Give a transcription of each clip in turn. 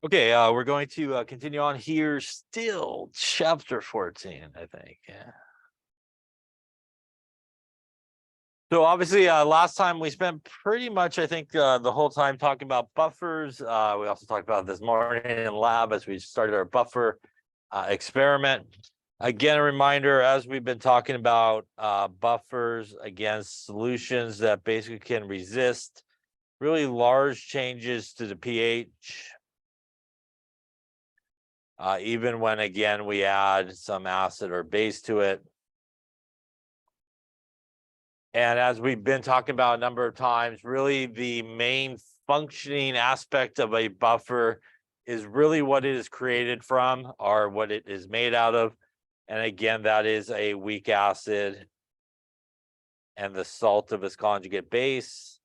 Okay, we're going to continue on here, still chapter 14, I think. Yeah. So obviously, last time we spent pretty much, I think, the whole time talking about buffers. We also talked about this morning in lab as we started our buffer experiment. Again, a reminder, as we've been talking about buffers against solutions that basically can resist really large changes to the pH. Even when, again, we add some acid or base to it. And as we've been talking about a number of times, really the main functioning aspect of a buffer is really what it is created from or what it is made out of. And again, that is a weak acid and the salt of its conjugate base.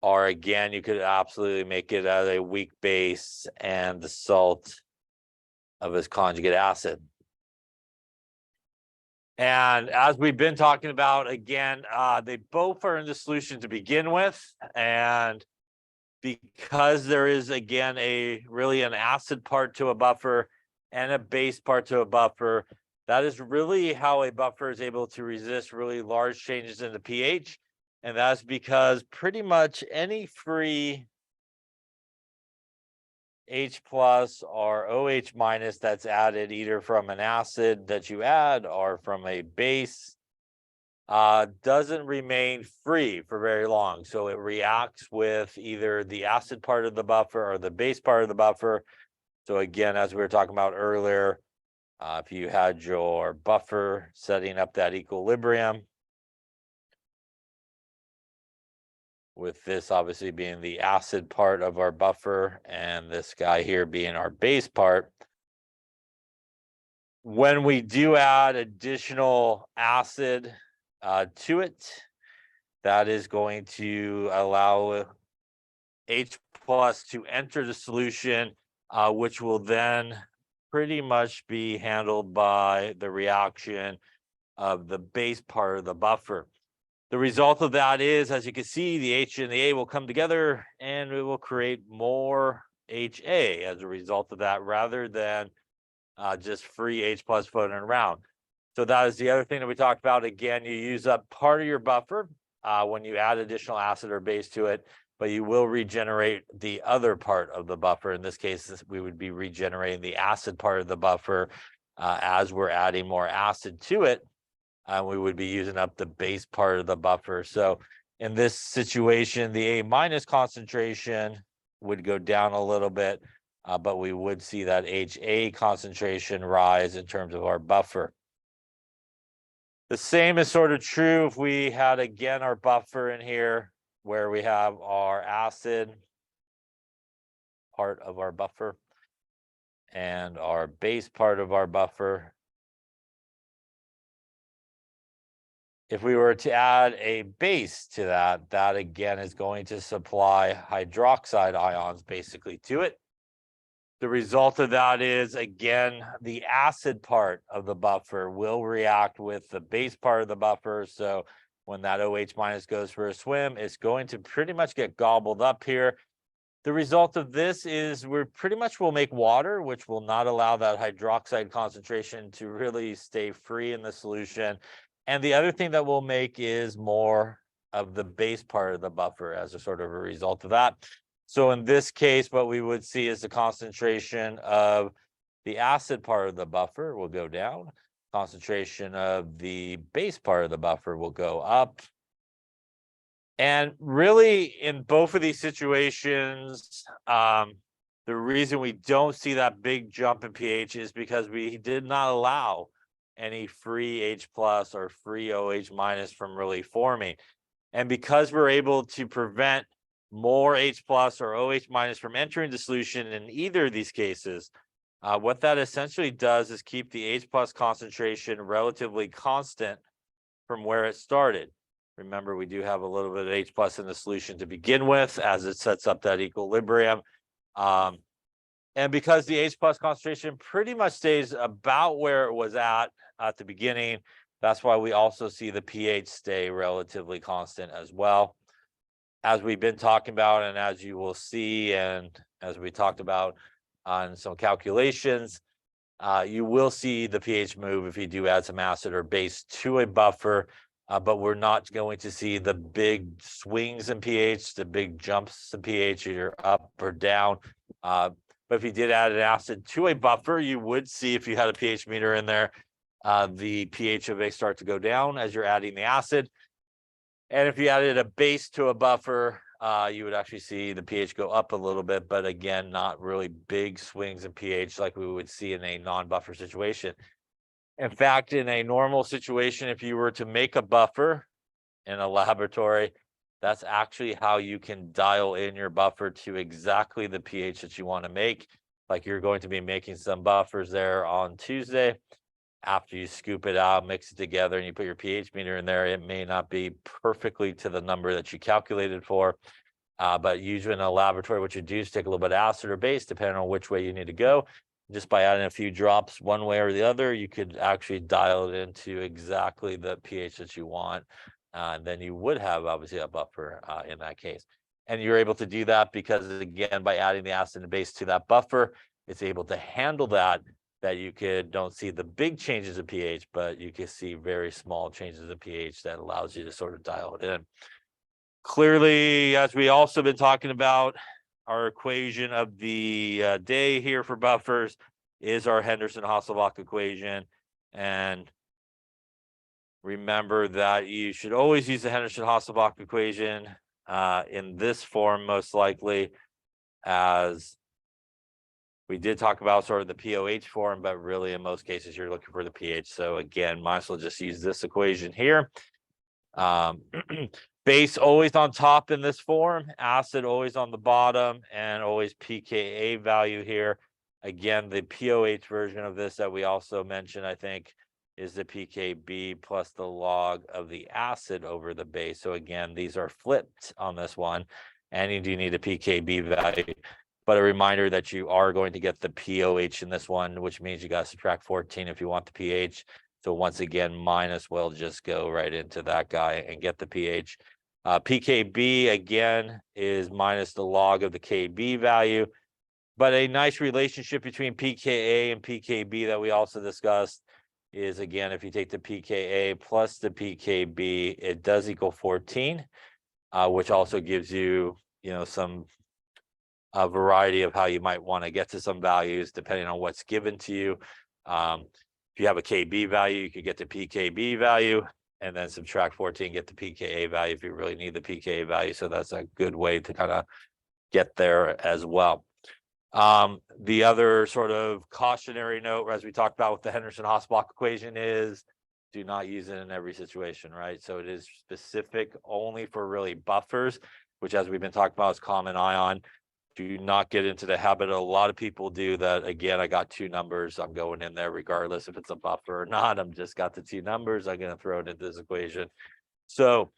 Or again, you could absolutely make it as a weak base and the salt of its conjugate acid. And as we've been talking about, again, they both are in the solution to begin with. And because there is, again, really an acid part to a buffer and a base part to a buffer, that is really how a buffer is able to resist really large changes in the pH. And that's because pretty much any free H plus or OH minus that's added either from an acid that you add or from a base doesn't remain free for very long. So it reacts with either the acid part of the buffer or the base part of the buffer. So again, as we were talking about earlier, if you had your buffer setting up that equilibrium, with this obviously being the acid part of our buffer and this guy here being our base part. When we do add additional acid to it, that is going to allow H plus to enter the solution, which will then pretty much be handled by the reaction of the base part of the buffer. The result of that is, as you can see, the H and the A will come together and it will create more HA as a result of that, rather than just free H plus floating around. So that is the other thing that we talked about. Again, you use up part of your buffer when you add additional acid or base to it, but you will regenerate the other part of the buffer. In this case, we would be regenerating the acid part of the buffer as we're adding more acid to it. We would be using up the base part of the buffer. So in this situation, the A minus concentration would go down a little bit, but we would see that HA concentration rise in terms of our buffer. The same is sort of true if we had, again, our buffer in here where we have our acid part of our buffer and our base part of our buffer. If we were to add a base to that, that again is going to supply hydroxide ions basically to it. The result of that is, again, the acid part of the buffer will react with the base part of the buffer. So when that OH minus goes for a swim, it's going to pretty much get gobbled up here. The result of this is we pretty much will make water, which will not allow that hydroxide concentration to really stay free in the solution. And the other thing that we'll make is more of the base part of the buffer as a sort of a result of that. So in this case, what we would see is the concentration of the acid part of the buffer will go down. Concentration of the base part of the buffer will go up. And really, in both of these situations, the reason we don't see that big jump in pH is because we did not allow any free H plus or free OH minus from really forming. And because we're able to prevent more H plus or OH minus from entering the solution in either of these cases, what that essentially does is keep the H plus concentration relatively constant from where it started. Remember, we do have a little bit of H plus in the solution to begin with as it sets up that equilibrium. And because the H plus concentration pretty much stays about where it was at the beginning, that's why we also see the pH stay relatively constant as well. as we've been talking about, and as you will see, and as we talked about on some calculations, you will see the pH move if you do add some acid or base to a buffer, but we're not going to see the big swings in pH, the big jumps in pH, either up or down. But if you did add an acid to a buffer, you would see, if you had a pH meter in there, the pH of it start to go down as you're adding the acid. And if you added a base to a buffer, you would actually see the pH go up a little bit, but again, not really big swings in pH like we would see in a non-buffer situation. In fact, in a normal situation, if you were to make a buffer in a laboratory, that's actually how you can dial in your buffer to exactly the pH that you want to make. Like, you're going to be making some buffers there on Tuesday. After you scoop it out, mix it together, and you put your pH meter in there, it may not be perfectly to the number that you calculated for. But usually in a laboratory, what you do is take a little bit of acid or base, depending on which way you need to go. Just by adding a few drops one way or the other, you could actually dial it into exactly the pH that you want. And then you would have obviously a buffer in that case. And you're able to do that because, again, by adding the acid and base to that buffer, it's able to handle that you don't see the big changes in pH, but you can see very small changes in pH that allows you to sort of dial it in. Clearly, as we also been talking about, our equation of the day here for buffers is our Henderson-Hasselbalch equation. And remember that you should always use the Henderson-Hasselbalch equation in this form, most likely, as we did talk about sort of the POH form, but really in most cases you're looking for the pH. So again, might as well just use this equation here. Base always on top in this form, acid always on the bottom, and always pKa value here. Again, the POH version of this that we also mentioned, I think, is the pKb plus the log of the acid over the base. So again, these are flipped on this one, and you do need a pKb value. But a reminder that you are going to get the POH in this one, which means you got to subtract 14 if you want the pH. So once again, minus will just go right into that guy and get the pH. pKb, again, is minus the log of the Kb value. But a nice relationship between pKa and pKb that we also discussed is, again, if you take the pKa plus the pKb, it does equal 14, which also gives you, some a variety of how you might want to get to some values depending on what's given to you. If you have a Kb value, you could get the pKb value and then subtract 14, get the pKa value if you really need the pKa value. So that's a good way to kind of get there as well. The other sort of cautionary note, as we talked about with the Henderson-Hasselbalch equation, is do not use it in every situation, right? So it is specific only for really buffers, which, as we've been talking about, is common ion. Do not get into the habit. A lot of people do that. Again, I got two numbers, I'm going in there regardless if it's a buffer or not. I'm just got the two numbers, I'm going to throw it into this equation. So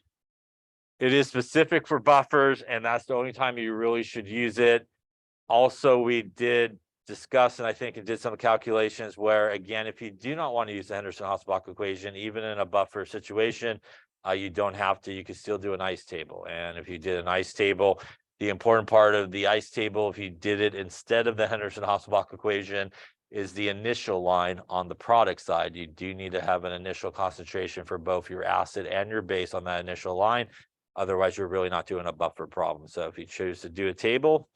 it is specific for buffers, and that's the only time you really should use it. Also, we did discuss, and I think it did some calculations where, again, if you do not want to use the Henderson-Hasselbalch equation, even in a buffer situation, you don't have to. You can still do an ice table. And if you did an ice table, the important part of the ice table, if you did it instead of the Henderson-Hasselbalch equation, is the initial line on the product side. You do need to have an initial concentration for both your acid and your base on that initial line. Otherwise, you're really not doing a buffer problem. So if you choose to do a table,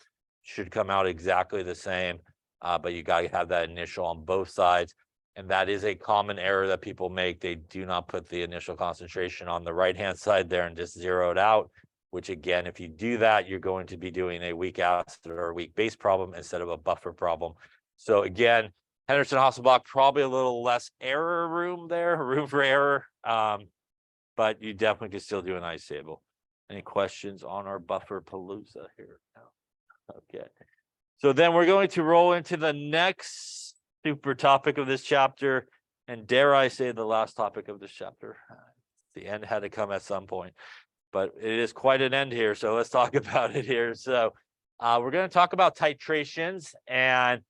it should come out exactly the same, but you got to have that initial on both sides. And that is a common error that people make. They do not put the initial concentration on the right-hand side there and just zero it out, which, again, if you do that, you're going to be doing a weak acid or a weak base problem instead of a buffer problem. So again, Henderson-Hasselbalch, probably a little less room for error, but you definitely can still do an ice table. Any questions on our buffer palooza here? No. Okay. So then we're going to roll into the next super topic of this chapter, and dare I say the last topic of this chapter. The end had to come at some point, but it is quite an end here, so let's talk about it here. So we're going to talk about titrations, and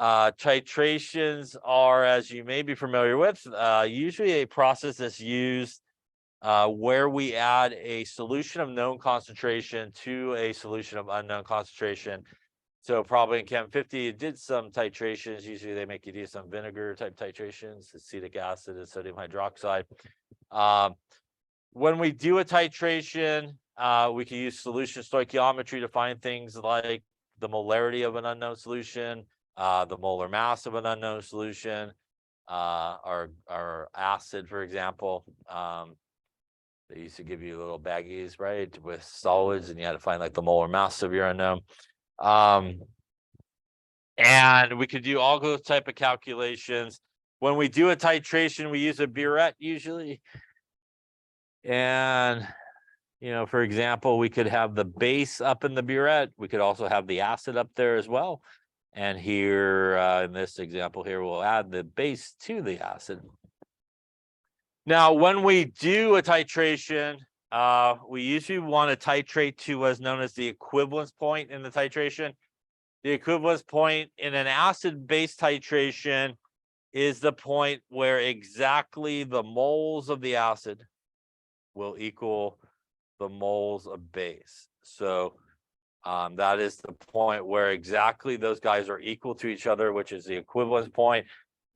titrations are, as you may be familiar with, usually a process that's used where we add a solution of known concentration to a solution of unknown concentration. So probably in Chem 50, it did some titrations. Usually they make you do some vinegar type titrations, acetic acid and sodium hydroxide. When we do a titration, we can use solution stoichiometry to find things like the molarity of an unknown solution, the molar mass of an unknown solution, or acid, for example. They used to give you little baggies, right, with solids, and you had to find like the molar mass of your unknown. And we could do all those type of calculations. When we do a titration, we use a burette usually. And, for example, we could have the base up in the burette. We could also have the acid up there as well. And here, in this example here, we'll add the base to the acid. Now, when we do a titration, we usually want to titrate to what's known as the equivalence point in the titration. The equivalence point in an acid-base titration is the point where exactly the moles of the acid will equal the moles of base. So that is the point where exactly those guys are equal to each other, which is the equivalence point.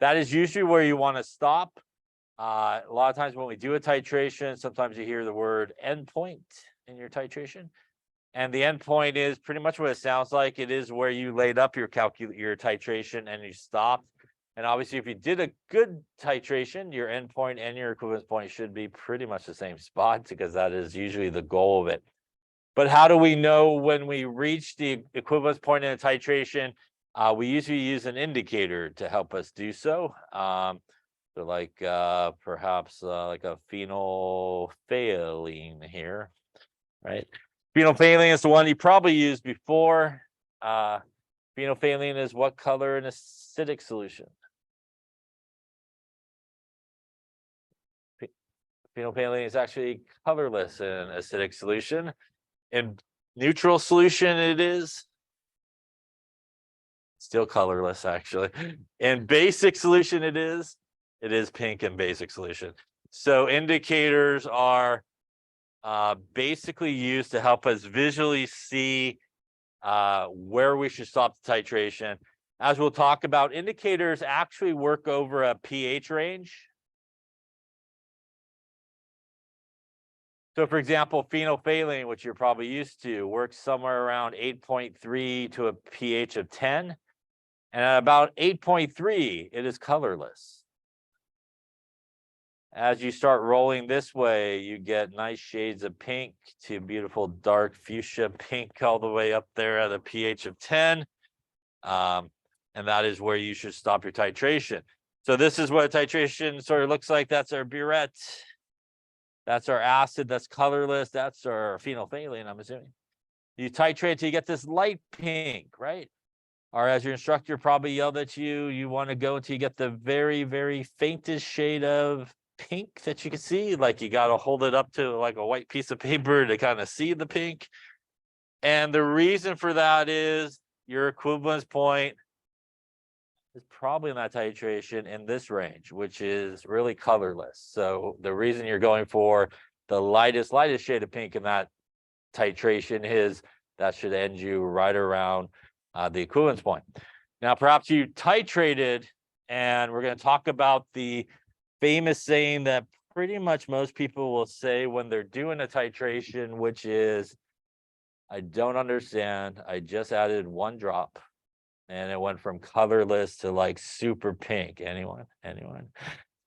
That is usually where you want to stop. A lot of times when we do a titration, sometimes you hear the word endpoint in your titration. And the endpoint is pretty much what it sounds like. It is where you laid up your titration and you stopped. And obviously, if you did a good titration, your endpoint and your equivalence point should be pretty much the same spot, because that is usually the goal of it. But how do we know when we reach the equivalence point in a titration? We usually use an indicator to help us do so. So like perhaps like a phenolphthalein here, right? Phenolphthalein is the one you probably used before. Phenolphthalein is what color in acidic solution? Phenolphthalein is actually colorless in acidic solution. In neutral solution, it is still colorless, actually. In basic solution, it is pink in basic solution. So indicators are basically used to help us visually see where we should stop the titration. As we'll talk about, indicators actually work over a pH range. So for example, phenolphthalein, which you're probably used to, works somewhere around 8.3 to a pH of 10. And at about 8.3, it is colorless. As you start rolling this way, you get nice shades of pink to beautiful dark fuchsia pink all the way up there at a pH of 10. And that is where you should stop your titration. So this is what a titration sort of looks like. That's our burette. That's our acid. That's colorless. That's our phenolphthalein, I'm assuming. You titrate till you get this light pink, right? Or as your instructor probably yelled at you, you want to go until you get the very, very faintest shade of pink that you can see. Like you got to hold it up to like a white piece of paper to kind of see the pink. And the reason for that is your equivalence point is probably in that titration in this range, which is really colorless. So the reason you're going for the lightest shade of pink in that titration is that should end you right around the equivalence point. Now, perhaps you titrated, and we're going to talk about the famous saying that pretty much most people will say when they're doing a titration, which is, I don't understand. I just added 1 drop and it went from colorless to like super pink. Anyone?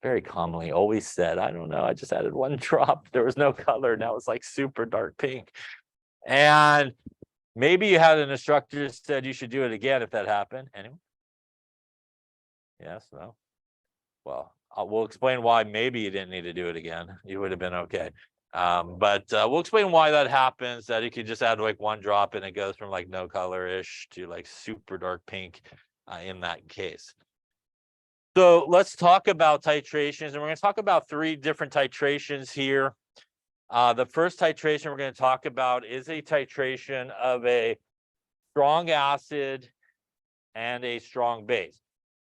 Very commonly always said, I don't know. I just added 1 drop. There was no color. Now it's like super dark pink. And maybe you had an instructor who said you should do it again if that happened. Anyone? Yes, no? Well, we'll explain why maybe you didn't need to do it again. You would have been okay. But we'll explain why that happens, that you can just add like 1 drop and it goes from like no color-ish to like super dark pink in that case. So let's talk about titrations, and we're going to talk about 3 different titrations here. The first titration we're going to talk about is a titration of a strong acid and a strong base.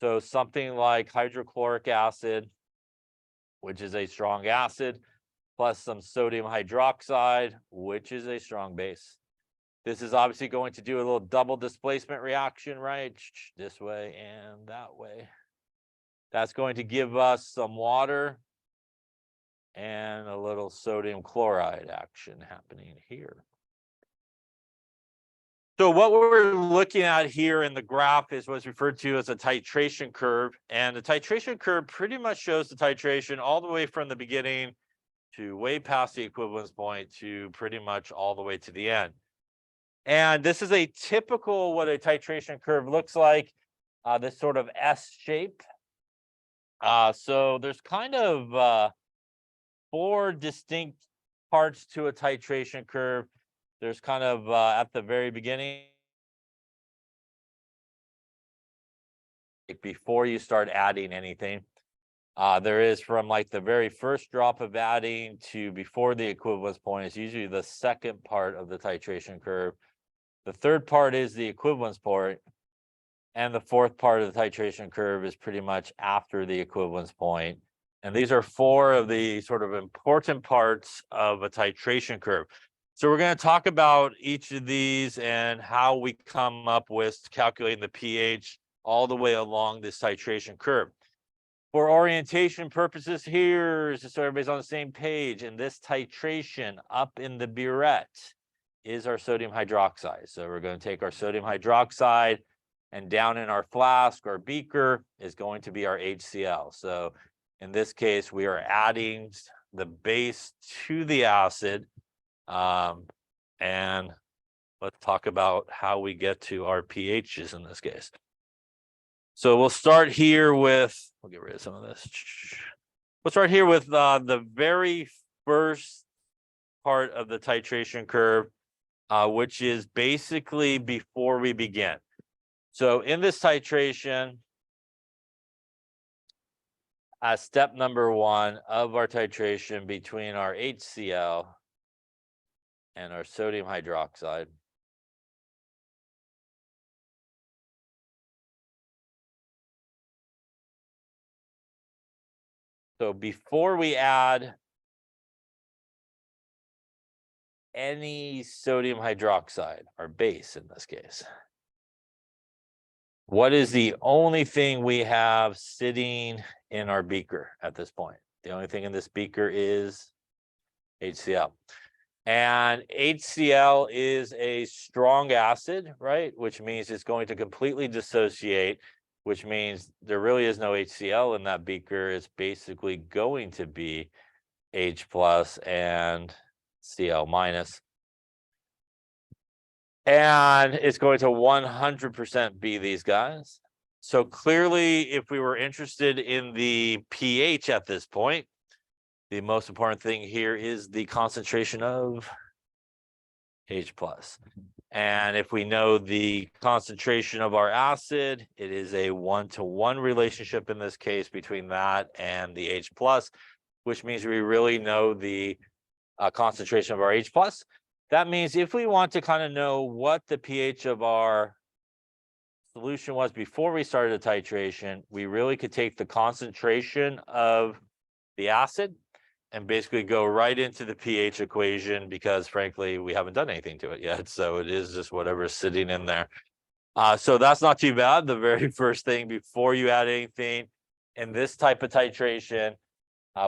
So something like hydrochloric acid, which is a strong acid, plus some sodium hydroxide, which is a strong base. This is obviously going to do a little double displacement reaction, right? This way and that way. That's going to give us some water and a little sodium chloride action happening here. So what we're looking at here in the graph is what's referred to as a titration curve. And the titration curve pretty much shows the titration all the way from the beginning to way past the equivalence point to pretty much all the way to the end. And this is a typical what a titration curve looks like, this sort of S shape. So there's kind of 4 distinct parts to a titration curve. There's kind of at the very beginning, before you start adding anything. There is from like the very first drop of adding to before the equivalence point is usually the second part of the titration curve. The third part is the equivalence point. And the fourth part of the titration curve is pretty much after the equivalence point. And these are 4 of the sort of important parts of a titration curve. So we're going to talk about each of these and how we come up with calculating the pH all the way along this titration curve. For orientation purposes here, just so everybody's on the same page, and this titration up in the burette is our sodium hydroxide. So we're going to take our sodium hydroxide, and down in our flask or beaker is going to be our HCl. So in this case, we are adding the base to the acid. And let's talk about how we get to our pHs in this case. So we'll start here with, we'll get rid of some of this. We'll start here with the very first part of the titration curve, which is basically before we begin. So in this titration, step number 1 of our titration between our HCl and our sodium hydroxide. So before we add any sodium hydroxide, our base in this case, what is the only thing we have sitting in our beaker at this point? The only thing in this beaker is HCl. And HCl is a strong acid, right? Which means it's going to completely dissociate, which means there really is no HCl in that beaker. It's basically going to be H plus and Cl minus. And it's going to 100% be these guys. So clearly, if we were interested in the pH at this point, the most important thing here is the concentration of H plus. And if we know the concentration of our acid, it is a 1-to-1 relationship in this case between that and the H plus, which means we really know the concentration of our H plus. That means if we want to kind of know what the pH of our solution was before we started the titration, we really could take the concentration of the acid and basically go right into the pH equation, because frankly, we haven't done anything to it yet. So it is just whatever's sitting in there. So that's not too bad. The very first thing before you add anything in this type of titration,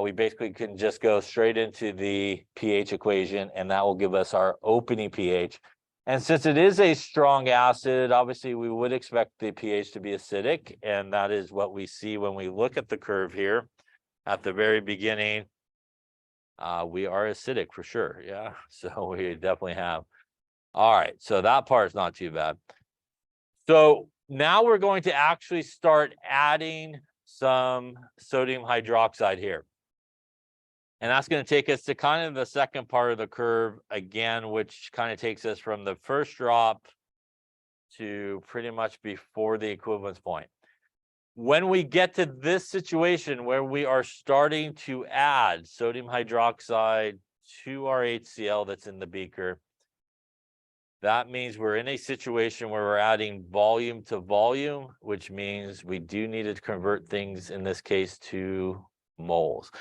we basically can just go straight into the pH equation, and that will give us our opening pH. And since it is a strong acid, obviously we would expect the pH to be acidic, and that is what we see when we look at the curve here at the very beginning. We are acidic for sure. Yeah, so we definitely have. All right, so that part's not too bad. So now we're going to actually start adding some sodium hydroxide here. And that's going to take us to kind of the second part of the curve again, which kind of takes us from the first drop to pretty much before the equivalence point. When we get to this situation where we are starting to add sodium hydroxide to our HCl that's in the beaker, that means we're in a situation where we're adding volume to volume, which means we do need to convert things in this case to moles,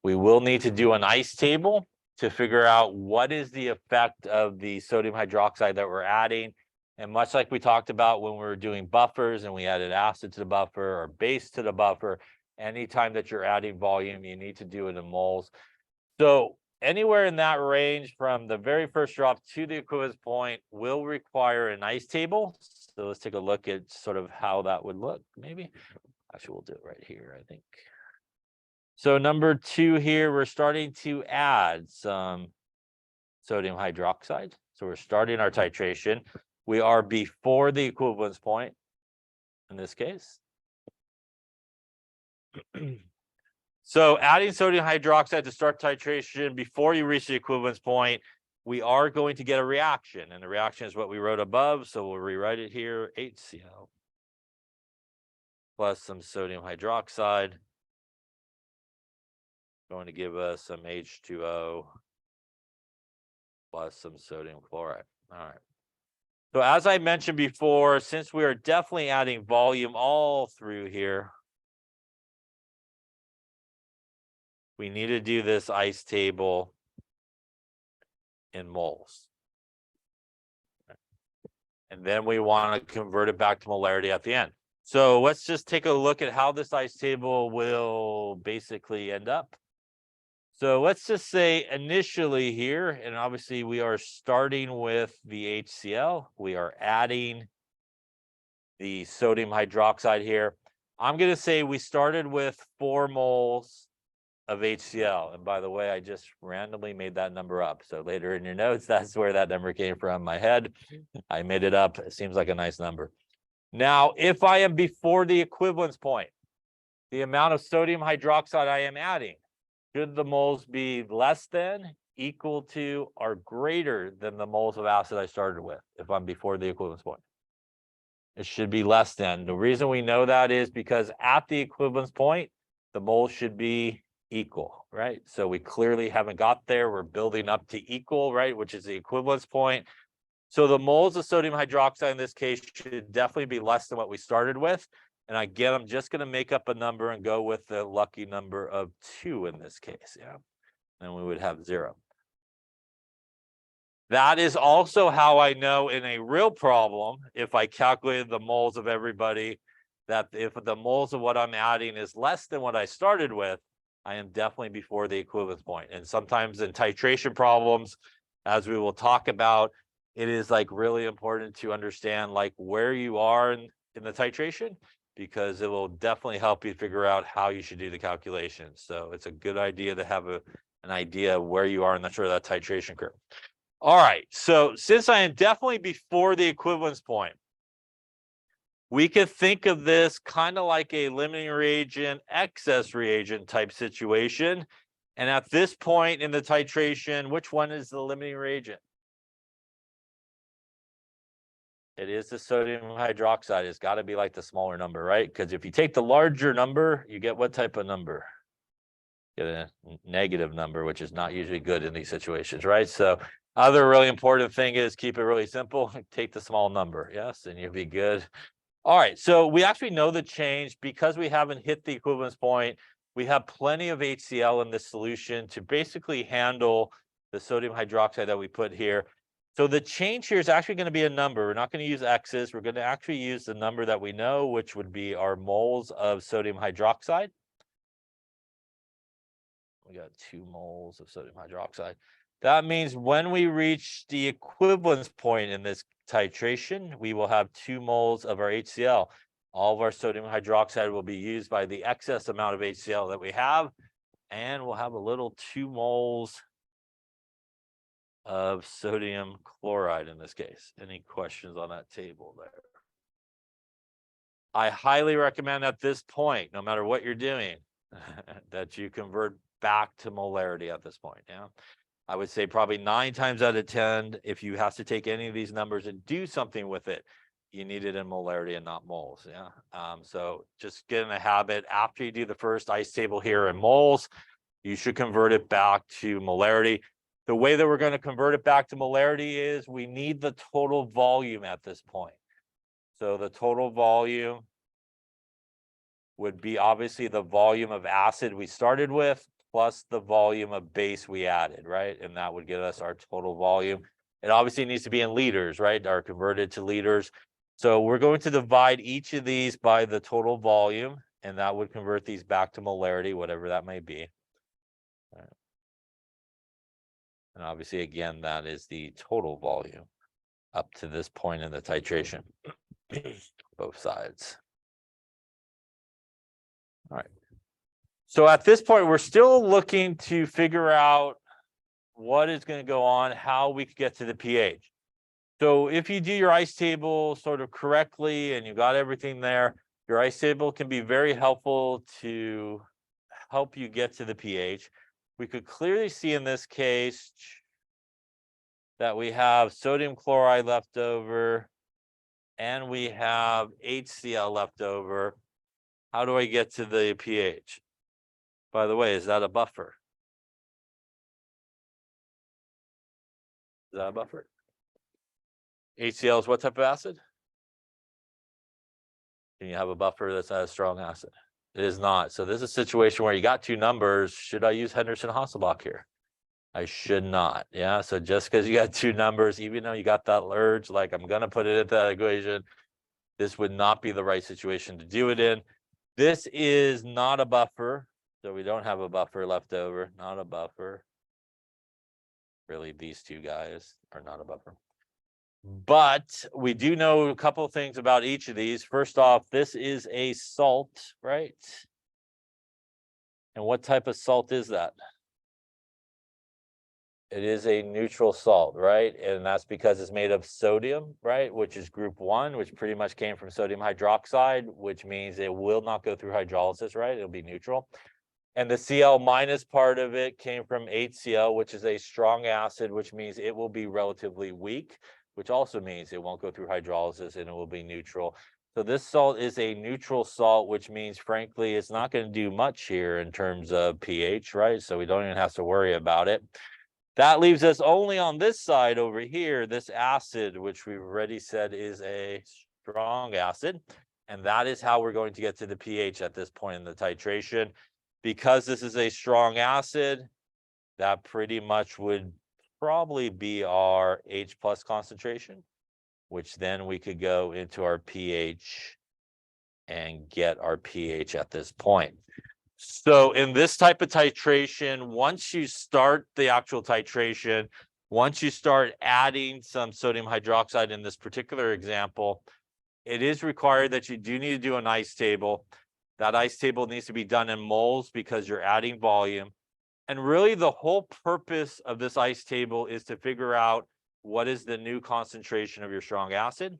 We will need to do an ice table to figure out what is the effect of the sodium hydroxide that we're adding. And much like we talked about when we were doing buffers and we added acid to the buffer or base to the buffer, anytime that you're adding volume, you need to do it in moles. So anywhere in that range from the very first drop to the equivalence point will require an ice table. So let's take a look at sort of how that would look, maybe. Actually, we'll do it right here, I think. So number 2 here, we're starting to add some sodium hydroxide. So we're starting our titration. We are before the equivalence point in this case. So adding sodium hydroxide to start titration before you reach the equivalence point, we are going to get a reaction. And the reaction is what we wrote above. So we'll rewrite it here, HCl plus some sodium hydroxide. Going to give us some H2O plus some sodium chloride. All right. So as I mentioned before, since we are definitely adding volume all through here, we need to do this ice table in moles. And then we want to convert it back to molarity at the end. So let's just take a look at how this ice table will basically end up. So let's just say initially here, and obviously we are starting with the HCl. We are adding the sodium hydroxide here. I'm going to say we started with 4 moles of HCl. And by the way, I just randomly made that number up. So later in your notes, that's where that number came from. My head, I made it up. It seems like a nice number. Now, if I am before the equivalence point, the amount of sodium hydroxide I am adding, should the moles be less than, equal to, or greater than the moles of acid I started with if I'm before the equivalence point? It should be less than. The reason we know that is because at the equivalence point, the moles should be equal, right? So we clearly haven't got there. We're building up to equal, right, which is the equivalence point. So the moles of sodium hydroxide in this case should definitely be less than what we started with. And again, I'm just going to make up a number and go with the lucky number of 2 in this case. Yeah. And we would have 0. That is also how I know in a real problem, if I calculated the moles of everybody, that if the moles of what I'm adding is less than what I started with, I am definitely before the equivalence point. And sometimes in titration problems, as we will talk about, it is like really important to understand like where you are in the titration, because it will definitely help you figure out how you should do the calculations. So it's a good idea to have an idea of where you are in the sort of that titration curve. All right, so since I am definitely before the equivalence point, we could think of this kind of like a limiting reagent, excess reagent type situation. And at this point in the titration, which one is the limiting reagent? It is the sodium hydroxide. It's got to be like the smaller number, right? Because if you take the larger number, you get what type of number? Get a negative number, which is not usually good in these situations, right? So other really important thing is keep it really simple. Take the small number, yes, and you'll be good. All right, so we actually know the change because we haven't hit the equivalence point. We have plenty of HCl in this solution to basically handle the sodium hydroxide that we put here. So the change here is actually going to be a number. We're not going to use X's. We're going to actually use the number that we know, which would be our moles of sodium hydroxide. We got 2 moles of sodium hydroxide. That means when we reach the equivalence point in this titration, we will have 2 moles of our HCl. All of our sodium hydroxide will be used by the excess amount of HCl that we have, and we'll have a little 2 moles of sodium chloride in this case. Any questions on that table there? I highly recommend at this point, no matter what you're doing, that you convert back to molarity at this point. Yeah. I would say probably 9 times out of 10, if you have to take any of these numbers and do something with it, you need it in molarity and not moles. Yeah. So just get in a habit. After you do the first ice table here in moles, you should convert it back to molarity. The way that we're going to convert it back to molarity is we need the total volume at this point. So the total volume would be obviously the volume of acid we started with plus the volume of base we added, right? And that would give us our total volume. It obviously needs to be in liters, right? Are converted to liters. So we're going to divide each of these by the total volume, and that would convert these back to molarity, whatever that may be. Right. And obviously, again, that is the total volume up to this point in the titration, both sides. All right. So at this point, we're still looking to figure out what is going to go on, how we could get to the pH. So if you do your ice table sort of correctly and you got everything there, your ice table can be very helpful to help you get to the pH. We could clearly see in this case that we have sodium chloride left over and we have HCl left over. How do I get to the pH? By the way, is that a buffer? Is that a buffer? HCl is what type of acid? Can you have a buffer that's not a strong acid? It is not. So this is a situation where you got two numbers. Should I use Henderson-Hasselbalch here? I should not. Yeah. So just because you got two numbers, even though you got that urge, like I'm going to put it into that equation, this would not be the right situation to do it in. This is not a buffer. So we don't have a buffer left over. Not a buffer. Really, these two guys are not a buffer. But we do know a couple of things about each of these. First off, this is a salt, right? And what type of salt is that? It is a neutral salt, right? And that's because it's made of sodium, right? Which is group 1, which pretty much came from sodium hydroxide, which means it will not go through hydrolysis, right? It'll be neutral. And the Cl minus part of it came from HCl, which is a strong acid, which means it will be relatively weak, which also means it won't go through hydrolysis and it will be neutral. So this salt is a neutral salt, which means, frankly, it's not going to do much here in terms of pH, right? So we don't even have to worry about it. That leaves us only on this side over here, this acid, which we've already said is a strong acid. And that is how we're going to get to the pH at this point in the titration. Because this is a strong acid, that pretty much would probably be our H plus concentration, which then we could go into our pH and get our pH at this point. So in this type of titration, once you start the actual titration, once you start adding some sodium hydroxide in this particular example, it is required that you do need to do an ice table. That ice table needs to be done in moles because you're adding volume. And really the whole purpose of this ice table is to figure out what is the new concentration of your strong acid.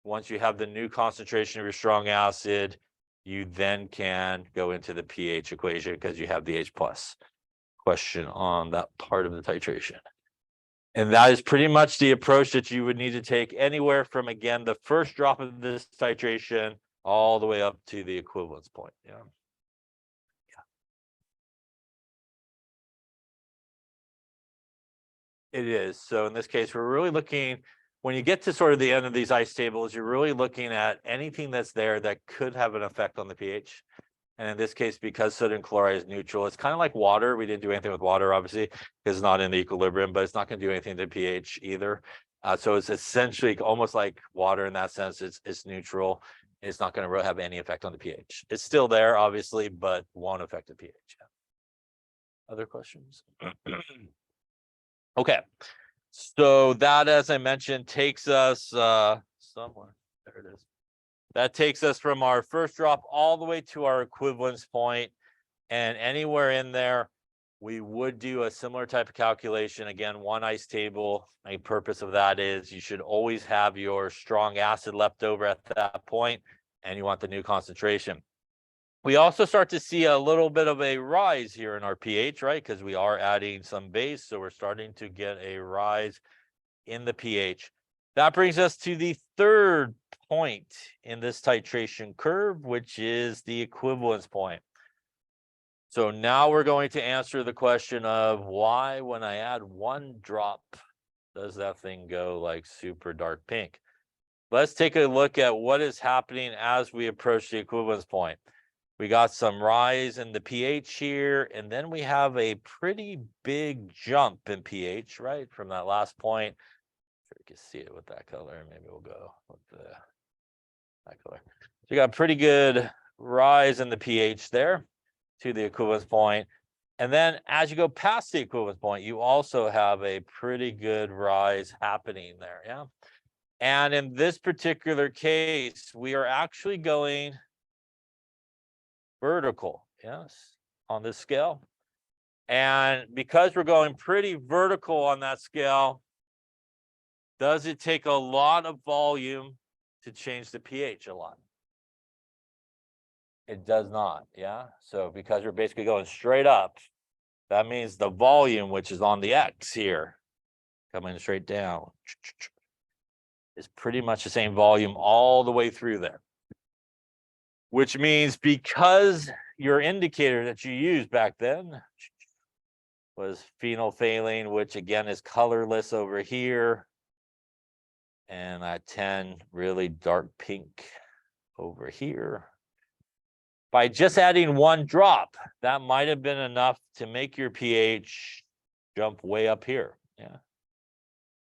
Once you have the new concentration of your strong acid, you then can go into the pH equation because you have the H plus question on that part of the titration. And that is pretty much the approach that you would need to take anywhere from, again, the first drop of this titration all the way up to the equivalence point. Yeah. It is. So in this case, we're really looking, when you get to sort of the end of these ice tables, you're really looking at anything that's there that could have an effect on the pH. And in this case, because sodium chloride is neutral, it's kind of like water. We didn't do anything with water, obviously, because it's not in the equilibrium, but it's not going to do anything to pH either. So it's essentially almost like water in that sense. It's neutral. It's not going to really have any effect on the pH. It's still there, obviously, but won't affect the pH. Other questions? Okay. So that, as I mentioned, takes us somewhere. There it is. That takes us from our first drop all the way to our equivalence point. And anywhere in there, we would do a similar type of calculation. Again, one ice table. The purpose of that is you should always have your strong acid left over at that point, and you want the new concentration. We also start to see a little bit of a rise here in our pH, right? Because we are adding some base, so we're starting to get a rise in the pH. That brings us to the third point in this titration curve, which is the equivalence point. So now we're going to answer the question of why, when I add one drop, does that thing go like super dark pink? Let's take a look at what is happening as we approach the equivalence point. We got some rise in the pH here, and then we have a pretty big jump in pH, right? From that last point. Sure you can see it with that color. Maybe we'll go with that color. So you got a pretty good rise in the pH there to the equivalence point. And then as you go past the equivalence point, you also have a pretty good rise happening there, yeah? And in this particular case, we are actually going vertical, yes, on this scale. And because we're going pretty vertical on that scale, does it take a lot of volume to change the pH a lot? It does not, yeah? So because we're basically going straight up, that means the volume, which is on the X here, coming straight down, is pretty much the same volume all the way through there. Which means because your indicator that you used back then was phenolphthalein, which again is colorless over here, and that 10 really dark pink over here. By just adding one drop, that might have been enough to make your pH jump way up here, yeah.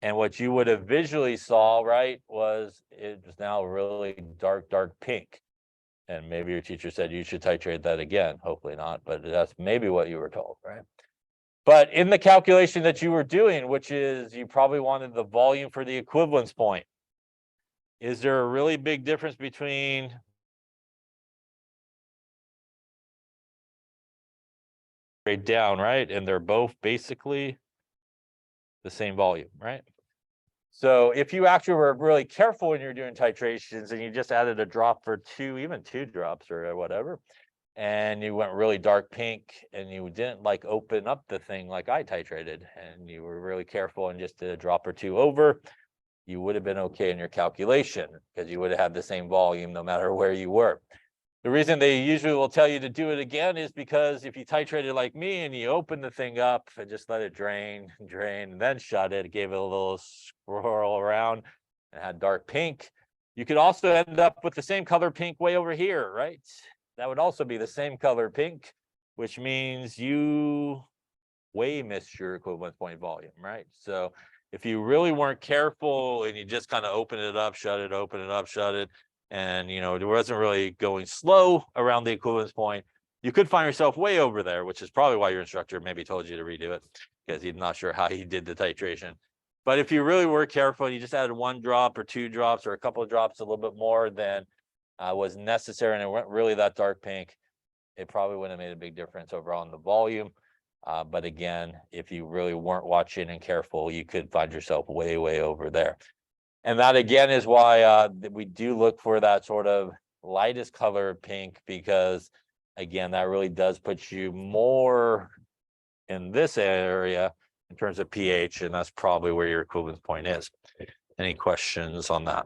And what you would have visually saw, right, was it was now really dark pink. And maybe your teacher said you should titrate that again. Hopefully not, but that's maybe what you were told, right? But in the calculation that you were doing, which is you probably wanted the volume for the equivalence point, is there a really big difference between straight down, right? And they're both basically the same volume, right? So if you actually were really careful when you're doing titrations and you just added a drop for even two drops or whatever, and you went really dark pink and you didn't like open up the thing like I titrated, and you were really careful and just did a drop or two over, you would have been okay in your calculation because you would have had the same volume no matter where you were. The reason they usually will tell you to do it again is because if you titrated like me and you open the thing up and just let it drain, and then shut it, gave it a little swirl around and had dark pink, you could also end up with the same color pink way over here, right? That would also be the same color pink, which means you way missed your equivalence point volume, right? So if you really weren't careful and you just kind of open it up, shut it, open it up, shut it, and it wasn't really going slow around the equivalence point, you could find yourself way over there, which is probably why your instructor maybe told you to redo it because he's not sure how he did the titration. But if you really were careful and you just added one drop or two drops or a couple of drops, a little bit more than was necessary, and it weren't really that dark pink, it probably wouldn't have made a big difference overall in the volume. But again, if you really weren't watching and careful, you could find yourself way over there. And that again is why we do look for that sort of lightest color pink, because again, that really does put you more in this area in terms of pH, and that's probably where your equivalence point is. Any questions on that?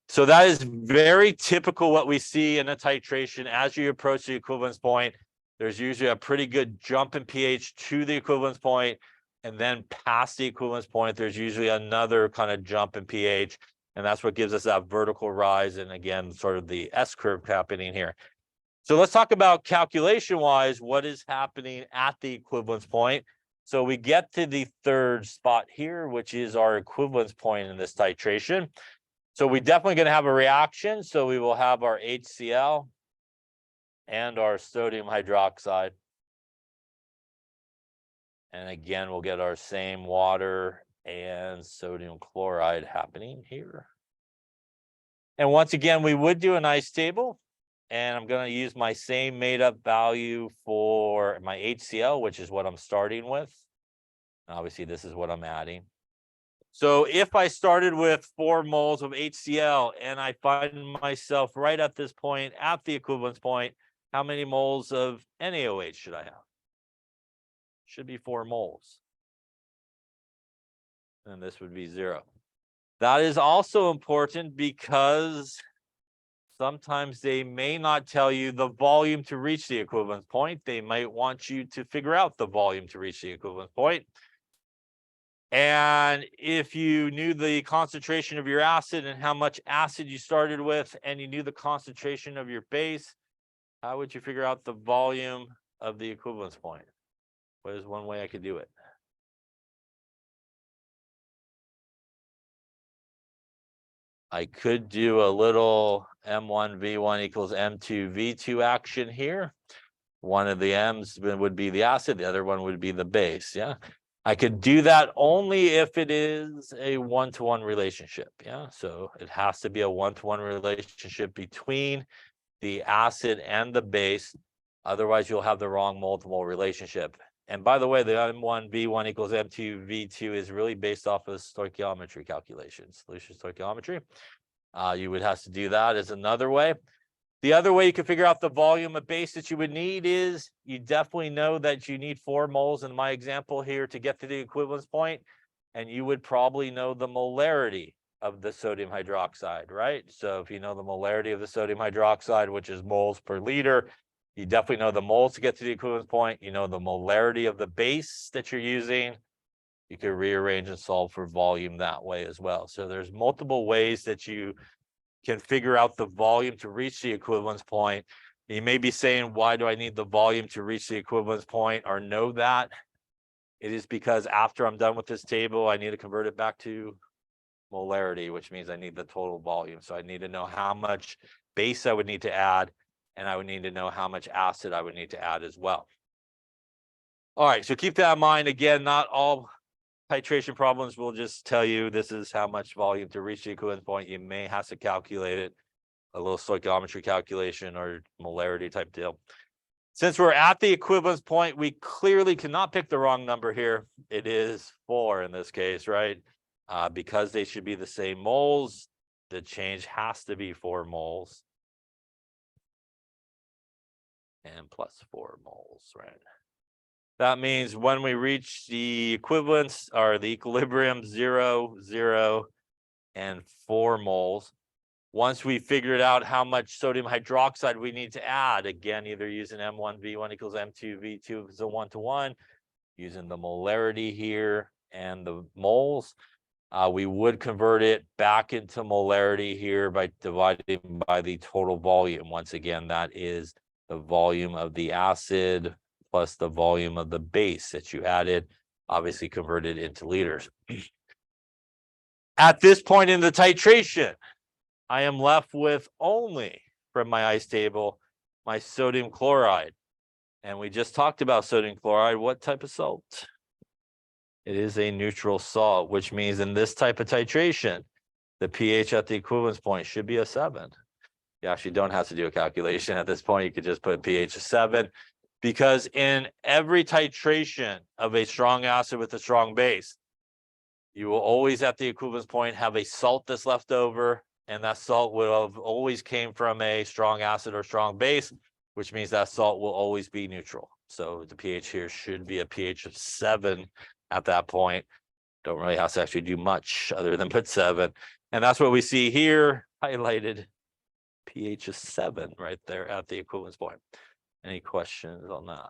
So that is very typical what we see in a titration. As you approach the equivalence point, there's usually a pretty good jump in pH to the equivalence point. And then past the equivalence point, there's usually another kind of jump in pH. And that's what gives us that vertical rise. And again, sort of the S curve happening here. So let's talk about calculation-wise, what is happening at the equivalence point. So we get to the third spot here, which is our equivalence point in this titration. So we're definitely going to have a reaction. So we will have our HCl and our sodium hydroxide. And again, we'll get our same water and sodium chloride happening here. And once again, we would do an ice table. And I'm going to use my same made up value for my HCl, which is what I'm starting with. Obviously, this is what I'm adding. So if I started with 4 moles of HCl and I find myself right at this point, at the equivalence point, how many moles of NaOH should I have? Should be 4 moles. And this would be 0. That is also important because sometimes they may not tell you the volume to reach the equivalence point. They might want you to figure out the volume to reach the equivalence point. And if you knew the concentration of your acid and how much acid you started with, and you knew the concentration of your base, How would you figure out the volume of the equivalence point? What is one way I could do it? I could do a little M1V1 equals M2V2 action here. One of the M's would be the acid, the other one would be the base. Yeah. I could do that only if it is a one-to-one relationship. Yeah. So it has to be a one-to-one relationship between the acid and the base. Otherwise, you'll have the wrong multiple relationship. And by the way, the M1V1 equals M2V2 is really based off of stoichiometry calculations, solution stoichiometry. You would have to do that as another way. The other way you can figure out the volume of base that you would need is you definitely know that you need 4 moles in my example here to get to the equivalence point, and you would probably know the molarity of the sodium hydroxide, right? So if you know the molarity of the sodium hydroxide, which is moles per liter, you definitely know the moles to get to the equivalence point. You know the molarity of the base that you're using. You can rearrange and solve for volume that way as well. So there's multiple ways that you can figure out the volume to reach the equivalence point. You may be saying, why do I need the volume to reach the equivalence point or know that? It is because after I'm done with this table, I need to convert it back to molarity, which means I need the total volume. So I need to know how much base I would need to add, and I would need to know how much acid I would need to add as well. All right, so keep that in mind. Again, not all titration problems will just tell you this is how much volume to reach the equivalence point. You may have to calculate it, a little stoichiometry calculation or molarity type deal. Since we're at the equivalence point, we clearly cannot pick the wrong number here. It is 4 in this case, right? Because they should be the same moles, the change has to be 4 moles. And plus 4 moles, right? That means when we reach the equivalence or the equilibrium 0, 0, and 4 moles, once we figured out how much sodium hydroxide we need to add, again, either using M1V1 equals M2V2 is a one-to-one, using the molarity here and the moles, we would convert it back into molarity here by dividing by the total volume. Once again, that is the volume of the acid plus the volume of the base that you added, obviously converted into liters. At this point in the titration, I am left with only, from my ice table, my sodium chloride. And we just talked about sodium chloride. What type of salt? It is a neutral salt, which means in this type of titration, the pH at the equivalence point should be a 7. You actually don't have to do a calculation at this point. You could just put pH of 7, because in every titration of a strong acid with a strong base, you will always at the equivalence point have a salt that's left over, and that salt will have always came from a strong acid or strong base, which means that salt will always be neutral. So the pH here should be a pH of 7 at that point. Don't really have to actually do much other than put 7. And that's what we see here, highlighted pH of 7 right there at the equivalence point. Any questions on that?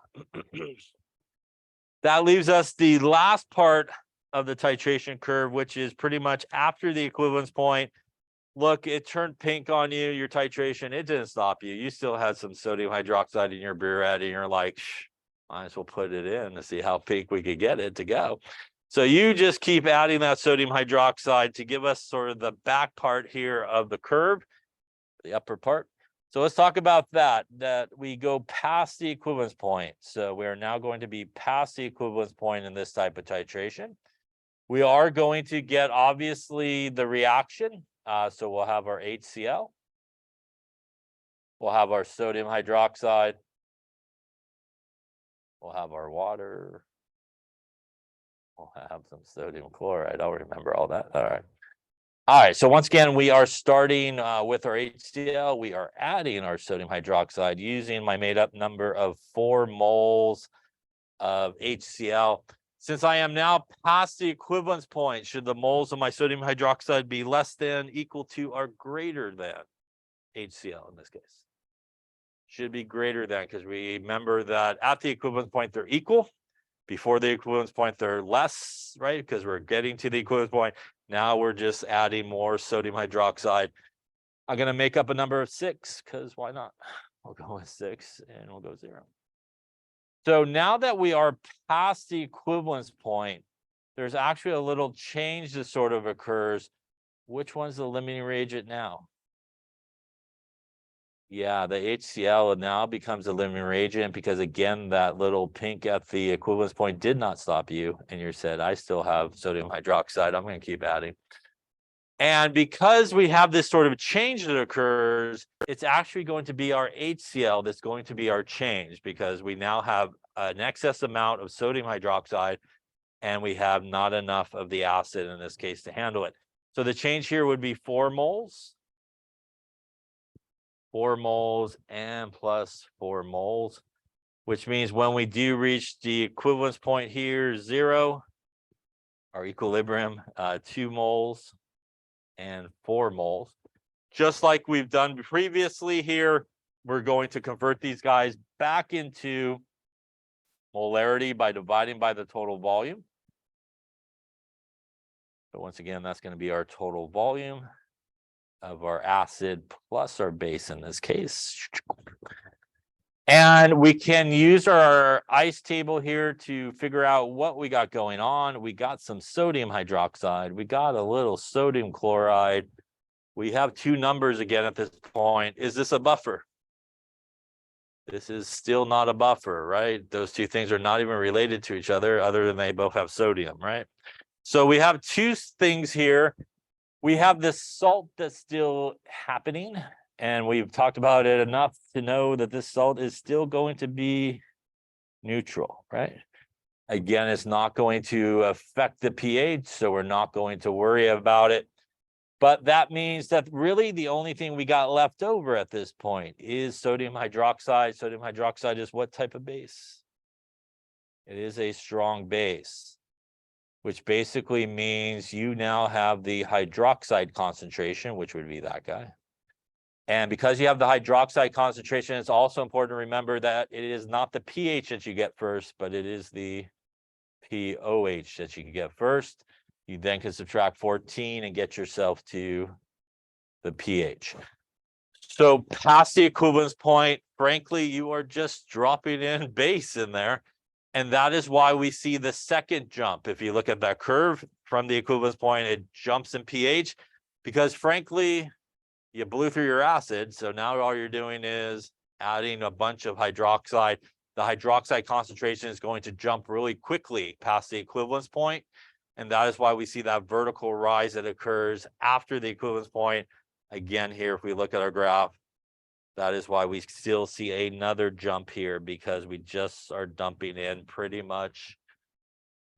That leaves us the last part of the titration curve, which is pretty much after the equivalence point. Look, it turned pink on you, your titration, it didn't stop you. You still had some sodium hydroxide in your burette, and you're like, might as well put it in to see how pink we could get it to go. So you just keep adding that sodium hydroxide to give us sort of the back part here of the curve, the upper part. So let's talk about that we go past the equivalence point. So we are now going to be past the equivalence point in this type of titration. We are going to get, obviously, the reaction. So we'll have our HCl. We'll have our sodium hydroxide. We'll have our water. We'll have some sodium chloride. I'll remember all that. All right. All right, so once again, we are starting with our HCl. We are adding our sodium hydroxide using my made-up number of 4 moles of HCl. Since I am now past the equivalence point, should the moles of my sodium hydroxide be less than, equal to, or greater than HCl in this case? Should be greater than, because remember that at the equivalence point, they're equal. Before the equivalence point, they're less, right? Because we're getting to the equivalence point. Now we're just adding more sodium hydroxide. I'm going to make up a number of 6, because why not? We'll go with 6 and we'll go 0. So now that we are past the equivalence point, there's actually a little change that sort of occurs. Which one's the limiting reagent now? Yeah, the HCl now becomes a limiting reagent because, again, that little pink at the equivalence point did not stop you. And you said, I still have sodium hydroxide. I'm going to keep adding. And because we have this sort of change that occurs, it's actually going to be our HCl that's going to be our change, because we now have an excess amount of sodium hydroxide and we have not enough of the acid in this case to handle it. So the change here would be 4 moles. 4 moles and plus 4 moles, which means when we do reach the equivalence point here, 0, our equilibrium, 2 moles and 4 moles. Just like we've done previously here, we're going to convert these guys back into molarity by dividing by the total volume. So once again, that's going to be our total volume of our acid plus our base in this case. And we can use our ice table here to figure out what we got going on. We got some sodium hydroxide. We got a little sodium chloride. We have 2 numbers again at this point. Is this a buffer? This is still not a buffer, right? Those 2 things are not even related to each other than they both have sodium, right? So we have 2 things here. We have this salt that's still happening, and we've talked about it enough to know that this salt is still going to be neutral, right? Again, it's not going to affect the pH, so we're not going to worry about it. But that means that really the only thing we got left over at this point is sodium hydroxide. Sodium hydroxide is what type of base? It is a strong base, which basically means you now have the hydroxide concentration, which would be that guy. And because you have the hydroxide concentration, it's also important to remember that it is not the pH that you get first, but it is the pOH that you can get first. You then can subtract 14 and get yourself to the pH. So past the equivalence point, frankly, you are just dropping in base in there. And that is why we see the second jump. If you look at that curve from the equivalence point, it jumps in pH because, frankly, you blew through your acid. So now all you're doing is adding a bunch of hydroxide. The hydroxide concentration is going to jump really quickly past the equivalence point. And that is why we see that vertical rise that occurs after the equivalence point. Again, here, if we look at our graph, that is why we still see another jump here, because we just are dumping in pretty much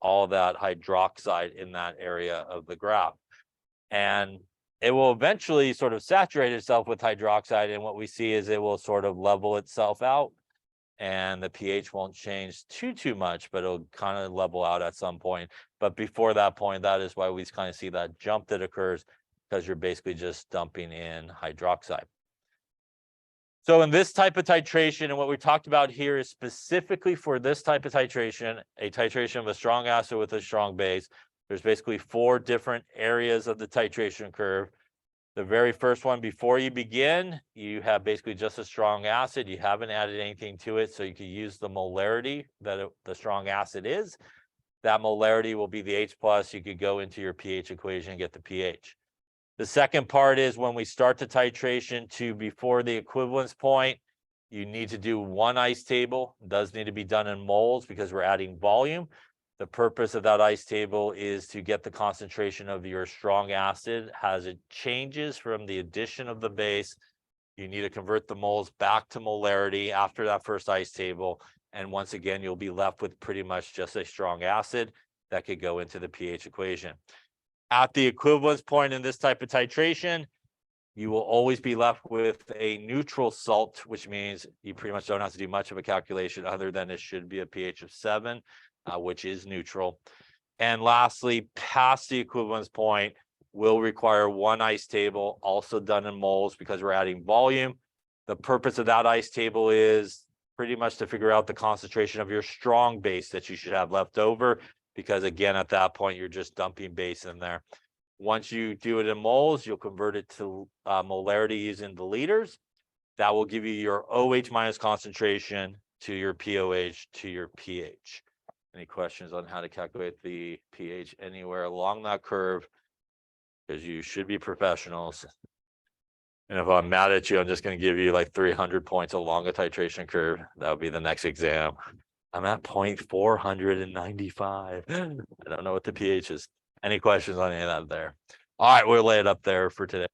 all that hydroxide in that area of the graph. And it will eventually sort of saturate itself with hydroxide. And what we see is it will sort of level itself out. And the pH won't change too much, but it'll kind of level out at some point. But before that point, that is why we kind of see that jump that occurs, because you're basically just dumping in hydroxide. So in this type of titration, and what we talked about here is specifically for this type of titration, a titration of a strong acid with a strong base. There's basically 4 different areas of the titration curve. The very first one, before you begin, you have basically just a strong acid. You haven't added anything to it, so you can use the molarity that the strong acid is. That molarity will be the H+. You could go into your pH equation and get the pH. The second part is when we start the titration to before the equivalence point, you need to do 1 ice table. It does need to be done in moles because we're adding volume. The purpose of that ice table is to get the concentration of your strong acid as it changes from the addition of the base. You need to convert the moles back to molarity after that first ice table. And once again, you'll be left with pretty much just a strong acid that could go into the pH equation. At the equivalence point in this type of titration, you will always be left with a neutral salt, which means you pretty much don't have to do much of a calculation other than it should be a pH of 7. Which is neutral. And lastly, past the equivalence point will require 1 ice table, also done in moles because we're adding volume. The purpose of that ice table is pretty much to figure out the concentration of your strong base that you should have left over, because again, at that point, you're just dumping base in there. Once you do it in moles, you'll convert it to molarity using the liters. that will give you your OH minus concentration to your POH to your pH. Any questions on how to calculate the pH anywhere along that curve? Because you should be professionals. And if I'm mad at you, I'm just going to give you like 300 points along a titration curve. That would be the next exam. I'm at 0.495. I don't know what the pH is. Any questions on any of that there? All right, we'll lay it up there for today.